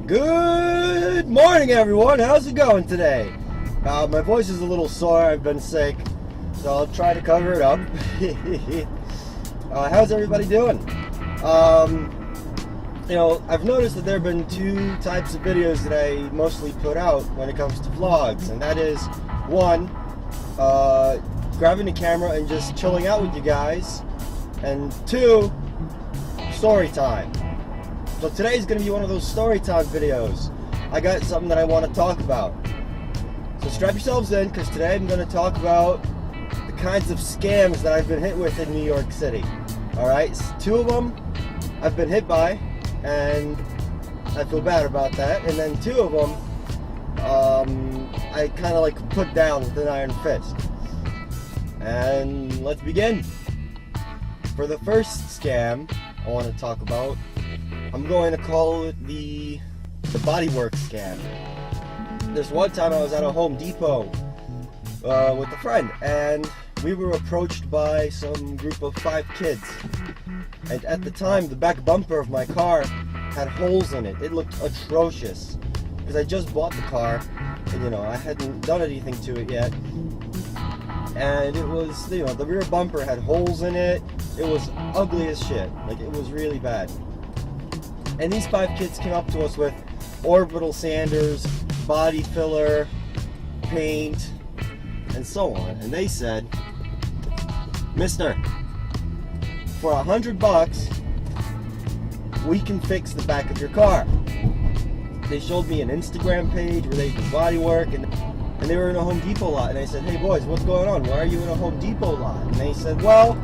Good morning, everyone. How's it going today? My voice is a little sore. I've been sick, so I'll try to cover it up. How's everybody doing? I've noticed that there have been two types of videos that I mostly put out when it comes to vlogs, and that is one, grabbing the camera and just chilling out with you guys, and two, story time. So today's going to be one of those story time videos. I got something that I want to talk about. So strap yourselves in, because today I'm going to talk about the kinds of scams that I've been hit with in New York City. Alright, two of them I've been hit by, and I feel bad about that. And then two of them, I kind of like put down with an iron fist. And let's begin. For the first scam I want to talk about, I'm going to call it the bodywork scam. This one time I was at a Home Depot with a friend, and we were approached by some group of 5 kids. And at the time, the back bumper of my car had holes in it. It looked atrocious because I just bought the car, and I hadn't done anything to it yet. And it was, the rear bumper had holes in it. It was ugly as shit. Like, it was really bad. And these 5 kids came up to us with orbital sanders, body filler, paint, and so on. And they said, "Mister, for $100, we can fix the back of your car." They showed me an Instagram page where they do body work, and they were in a Home Depot lot. And I said, "Hey boys, what's going on? Why are you in a Home Depot lot?" And they said, "Well,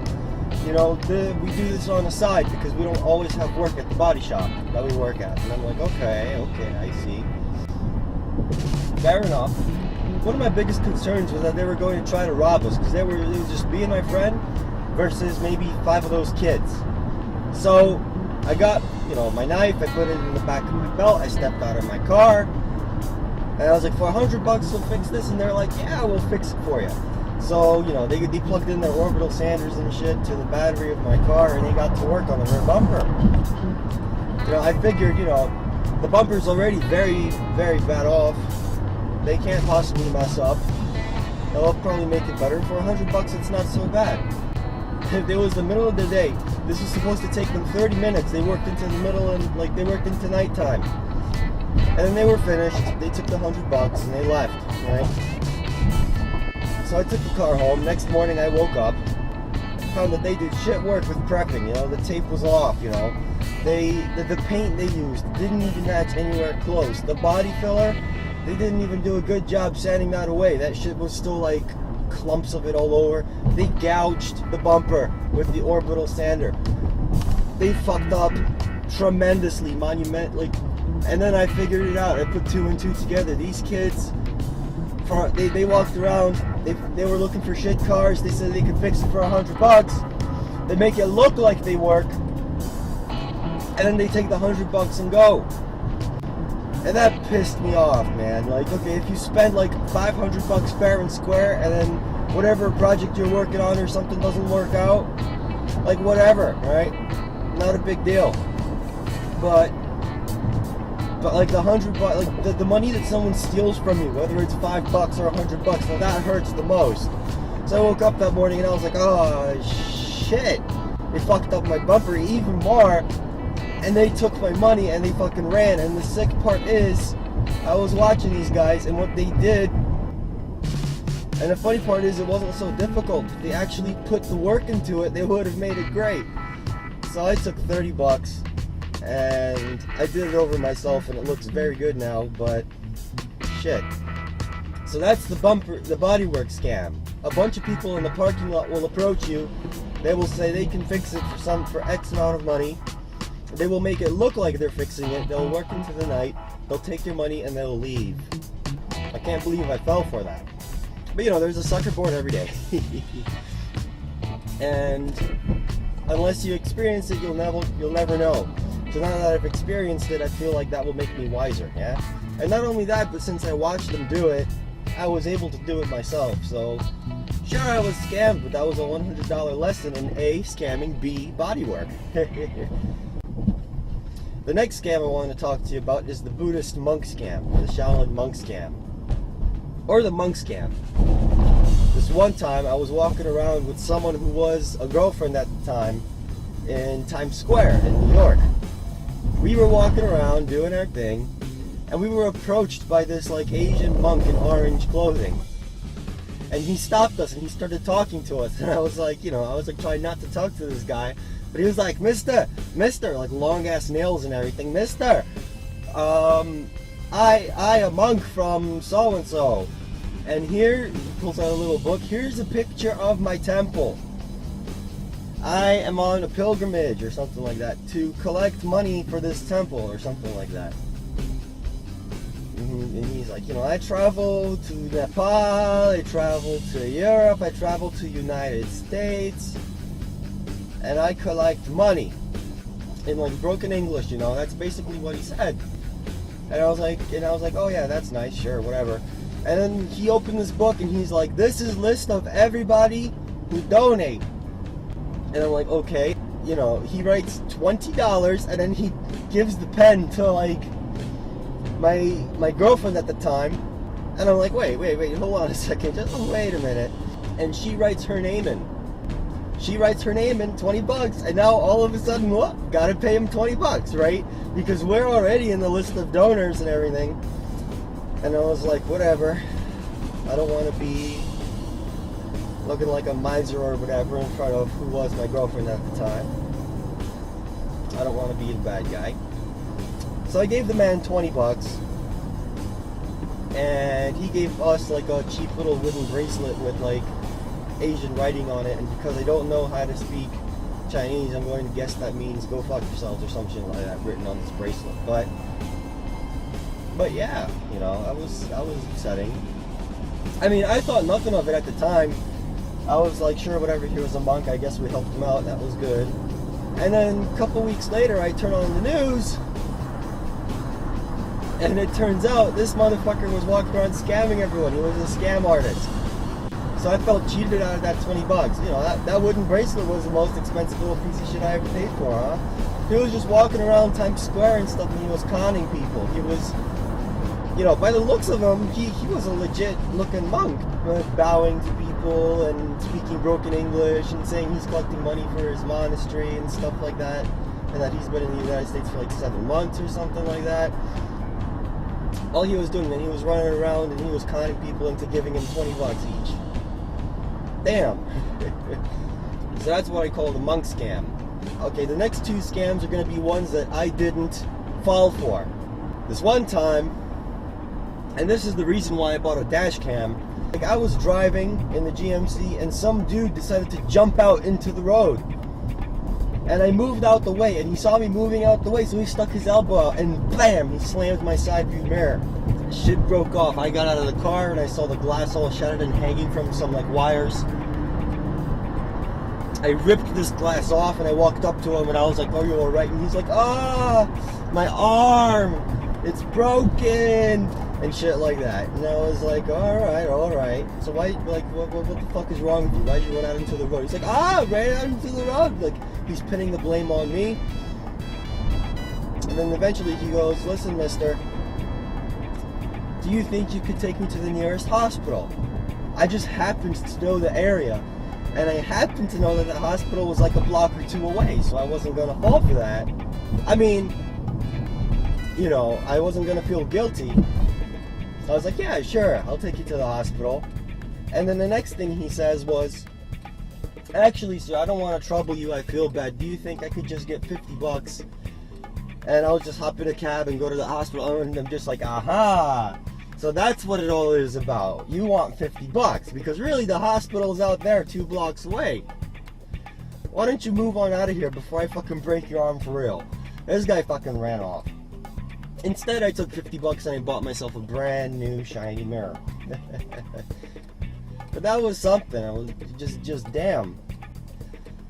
we do this on the side because we don't always have work at the body shop that we work at." And I'm like, okay, I see. Fair enough. One of my biggest concerns was that they were going to try to rob us, because it was just me and my friend versus maybe 5 of those kids. So I got, my knife, I put it in the back of my belt, I stepped out of my car, and I was like, "For $100 we'll fix this," and they're like, "Yeah, we'll fix it for you." So, they plugged in their orbital sanders and shit to the battery of my car, and they got to work on the rear bumper. I figured, the bumper's already very, very bad off. They can't possibly mess up. They'll probably make it better. For $100, it's not so bad. If it was the middle of the day, this was supposed to take them 30 minutes. They worked into the middle, and they worked into nighttime. And then they were finished. They took the $100 and they left, right? So I took the car home. Next morning I woke up, found that they did shit work with prepping. The tape was off. The paint they used didn't even match anywhere close. The body filler, they didn't even do a good job sanding that away. That shit was still like clumps of it all over. They gouged the bumper with the orbital sander. They fucked up tremendously, monumentally. And then I figured it out. I put 2 and 2 together. These kids, they walked around. They were looking for shit cars. They said they could fix it for $100. They make it look like they work, and then they take the $100 and go. And that pissed me off, man. Like, okay, if you spend like $500 fair and square, and then whatever project you're working on or something doesn't work out, like whatever, right? Not a big deal. But like the $100, like the money that someone steals from you, whether it's $5 or $100, now that hurts the most. So I woke up that morning and I was like, oh shit, they fucked up my bumper even more, and they took my money and they fucking ran. And the sick part is, I was watching these guys and what they did, and the funny part is it wasn't so difficult. If they actually put the work into it, they would have made it great. So I took $30. And I did it over myself, and it looks very good now, but shit. So that's the bodywork scam. A bunch of people in the parking lot will approach you. They will say they can fix it for X amount of money. They will make it look like they're fixing it. They'll work into the night. They'll take your money and they'll leave. I can't believe I fell for that. But there's a sucker born every day. And unless you experience it, you'll never know. So now that I've experienced it, I feel like that will make me wiser, yeah? And not only that, but since I watched them do it, I was able to do it myself. So, sure, I was scammed, but that was a $100 lesson in A, scamming, B, bodywork. The next scam I want to talk to you about is the Buddhist monk scam, the Shaolin monk scam, or the monk scam. This one time I was walking around with someone who was a girlfriend at the time in Times Square in New York. We were walking around doing our thing, and we were approached by this like Asian monk in orange clothing. And he stopped us and he started talking to us, and I was like, trying not to talk to this guy, but he was like, Mister, like long ass nails and everything, Mister, I a monk from so and so, and here he pulls out a little book. Here's a picture of my temple. I am on a pilgrimage or something like that to collect money for this temple or something like that. And he's like, I travel to Nepal, I travel to Europe, I travel to United States, and I collect money. In like broken English, that's basically what he said. And I was like, oh yeah, that's nice, sure, whatever. And then he opened this book and he's like, this is a list of everybody who donate. And I'm like, okay. He writes $20 and then he gives the pen to like my girlfriend at the time. And I'm like, wait, hold on a second, just wait a minute. And she writes her name in. $20, and now all of a sudden, what? Gotta pay him $20, right? Because we're already in the list of donors and everything. And I was like, whatever. I don't want to be looking like a miser or whatever in front of who was my girlfriend at the time. I don't want to be the bad guy. So I gave the man $20, and he gave us like a cheap little wooden bracelet with like Asian writing on it, and because I don't know how to speak Chinese, I'm going to guess that means go fuck yourselves or something like that written on this bracelet. But yeah, I was upsetting. I mean, I thought nothing of it at the time. I was like, sure, whatever, he was a monk, I guess we helped him out, that was good. And then a couple weeks later, I turn on the news, and it turns out this motherfucker was walking around scamming everyone. He was a scam artist. So I felt cheated out of that $20. That wooden bracelet was the most expensive little piece of shit I ever paid for, huh? He was just walking around Times Square and stuff, and he was conning people. He was, by the looks of him, he was a legit looking monk, bowing to people and speaking broken English and saying he's collecting money for his monastery and stuff like that, and that he's been in the United States for like 7 months or something like that. All he was doing, then he was running around and he was conning people into giving him $20 each. Damn. So that's what I call the monk scam. Okay, the next 2 scams are going to be ones that I didn't fall for. This one time, and this is the reason why I bought a dash cam, like I was driving in the GMC and some dude decided to jump out into the road. And I moved out the way, and he saw me moving out the way, so he stuck his elbow out, and bam, he slammed my side view mirror. Shit broke off. I got out of the car, and I saw the glass all shattered and hanging from some, like, wires. I ripped this glass off, and I walked up to him, and I was like, are you alright? And he's like, my arm, it's broken, and shit like that. And I was like, alright. So why, like, what the fuck is wrong with you? Why'd you run out into the road? He's like, ran out into the road. Like, he's pinning the blame on me. And then eventually he goes, listen, mister, do you think you could take me to the nearest hospital? I just happened to know the area, and I happened to know that the hospital was like a block or 2 away, so I wasn't going to fall for that. I mean, I wasn't going to feel guilty. I was like, yeah, sure, I'll take you to the hospital. And then the next thing he says was, actually, sir, I don't want to trouble you, I feel bad. Do you think I could just get $50 and I'll just hop in a cab and go to the hospital? And I'm just like, aha! So that's what it all is about. You want $50 because really the hospital's out there 2 blocks away. Why don't you move on out of here before I fucking break your arm for real? This guy fucking ran off. Instead, I took $50 and I bought myself a brand new shiny mirror. But that was something. I was just damn.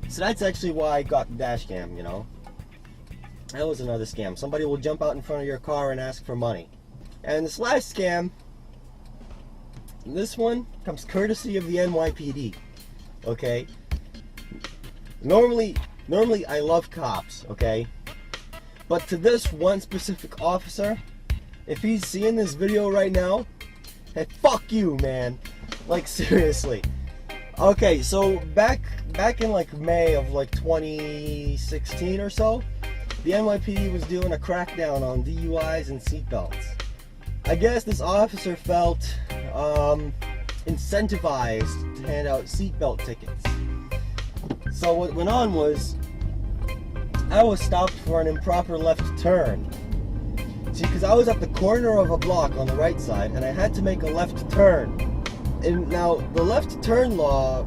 So that's actually why I got the dash cam, That was another scam. Somebody will jump out in front of your car and ask for money. And this last scam, this one comes courtesy of the NYPD. Okay? Normally I love cops, okay? But to this one specific officer, if he's seeing this video right now, hey, fuck you, man. Like, seriously. Okay, so back in like May of like 2016 or so, the NYPD was doing a crackdown on DUIs and seatbelts. I guess this officer felt incentivized to hand out seatbelt tickets. So what went on was, I was stopped for an improper left turn. See, because I was at the corner of a block on the right side, and I had to make a left turn. And now, the left turn law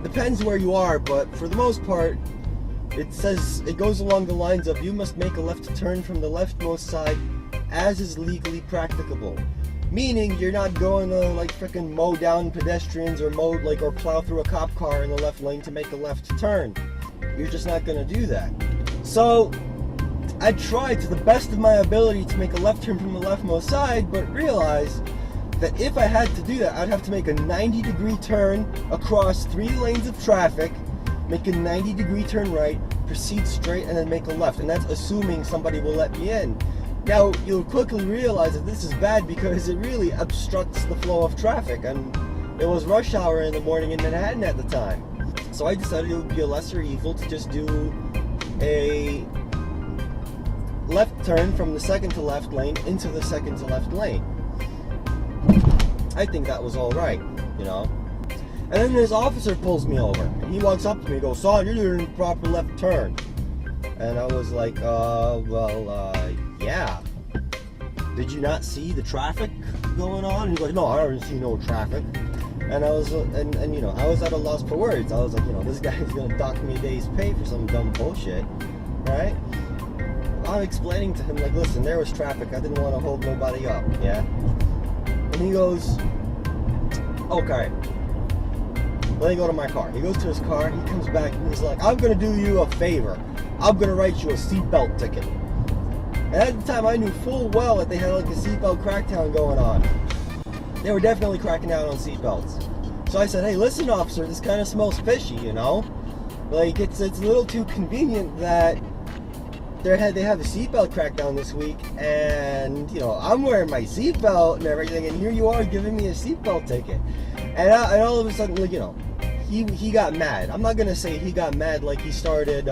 depends where you are, but for the most part, it goes along the lines of you must make a left turn from the leftmost side as is legally practicable. Meaning, you're not going to like frickin' mow down pedestrians or or plow through a cop car in the left lane to make a left turn. You're just not going to do that. So, I tried to the best of my ability to make a left turn from the leftmost side, but realized that if I had to do that, I'd have to make a 90-degree turn across 3 lanes of traffic, make a 90-degree turn right, proceed straight, and then make a left. And that's assuming somebody will let me in. Now, you'll quickly realize that this is bad because it really obstructs the flow of traffic, and it was rush hour in the morning in Manhattan at the time. So I decided it would be a lesser evil to just do a left turn from the second to left lane into the second to left lane. I think that was alright, you know. And then this officer pulls me over, and he walks up to me and goes, "Son, you're doing a proper left turn." And I was like, yeah. Did you not see the traffic going on? And he goes, "No, I don't see no traffic." And I was, and you know, I was at a loss for words. I was like, you know, this guy's gonna dock me a day's pay for some dumb bullshit, right? I'm explaining to him, like, listen, there was traffic. I didn't want to hold nobody up, yeah? And he goes, okay. Let me go to my car. He goes to his car, he comes back, and he's like, "I'm gonna do you a favor. I'm gonna write you a seatbelt ticket." And at the time, I knew full well that they had like a seatbelt crackdown going on. They were definitely cracking down on seatbelts. So I said, "Hey, listen, officer, this kind of smells fishy, you know? Like, it's a little too convenient that they have a seatbelt crackdown this week, and, you know, I'm wearing my seatbelt and everything, and here you are giving me a seatbelt ticket." And all of a sudden, like, you know, he got mad. I'm not gonna say he got mad like he started,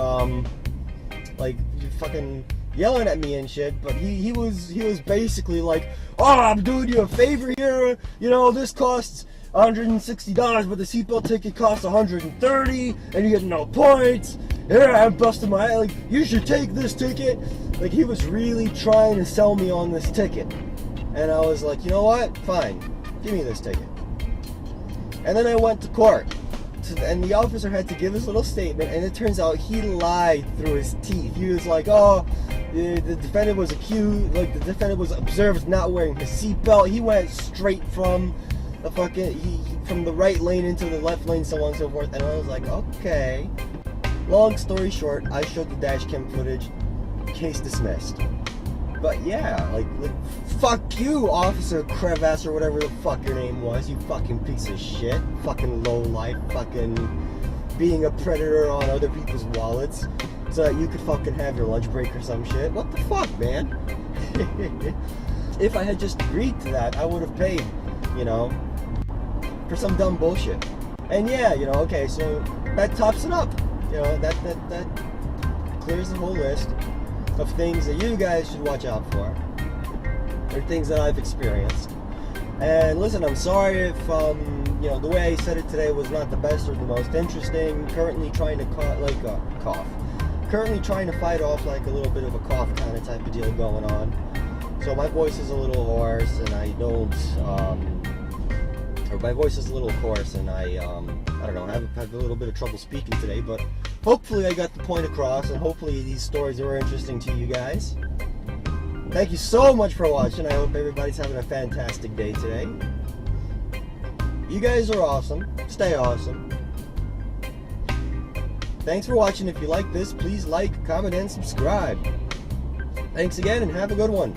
like, fucking yelling at me and shit, but he was basically like, "Oh, I'm doing you a favor here, you know, this costs $160, but the seatbelt ticket costs $130, and you get no points. Here, I'm busting my ass, like, you should take this ticket." Like, he was really trying to sell me on this ticket. And I was like, you know what? Fine. Give me this ticket. And then I went to court. And the officer had to give his little statement, and it turns out he lied through his teeth. He was like, "Oh, the defendant was accused, like, the defendant was observed not wearing his seatbelt. He went straight from the from the right lane into the left lane, so on and so forth." And I was like, okay. Long story short, I showed the dash cam footage, case dismissed. But yeah, like fuck you, Officer Crevasse, or whatever the fuck your name was, you fucking piece of shit. Fucking lowlife, fucking being a predator on other people's wallets so that you could fucking have your lunch break or some shit. What the fuck, man? If I had just agreed to that, I would have paid, you know, for some dumb bullshit. And yeah, you know, okay, so that tops it up. You know, that clears the whole list of things that you guys should watch out for, or things that I've experienced. And listen, I'm sorry if you know, the way I said it today was not the best or the most interesting. Currently trying to cough. Currently trying to fight off like a little bit of a cough kind of type of deal going on. So my voice is a little hoarse, and I don't, or my voice is a little coarse, and I don't know, I have a little bit of trouble speaking today, but hopefully I got the point across, and hopefully these stories are interesting to you guys. Thank you so much for watching. I hope everybody's having a fantastic day today. You guys are awesome. Stay awesome. Thanks for watching. If you like this, please like, comment, and subscribe. Thanks again, and have a good one.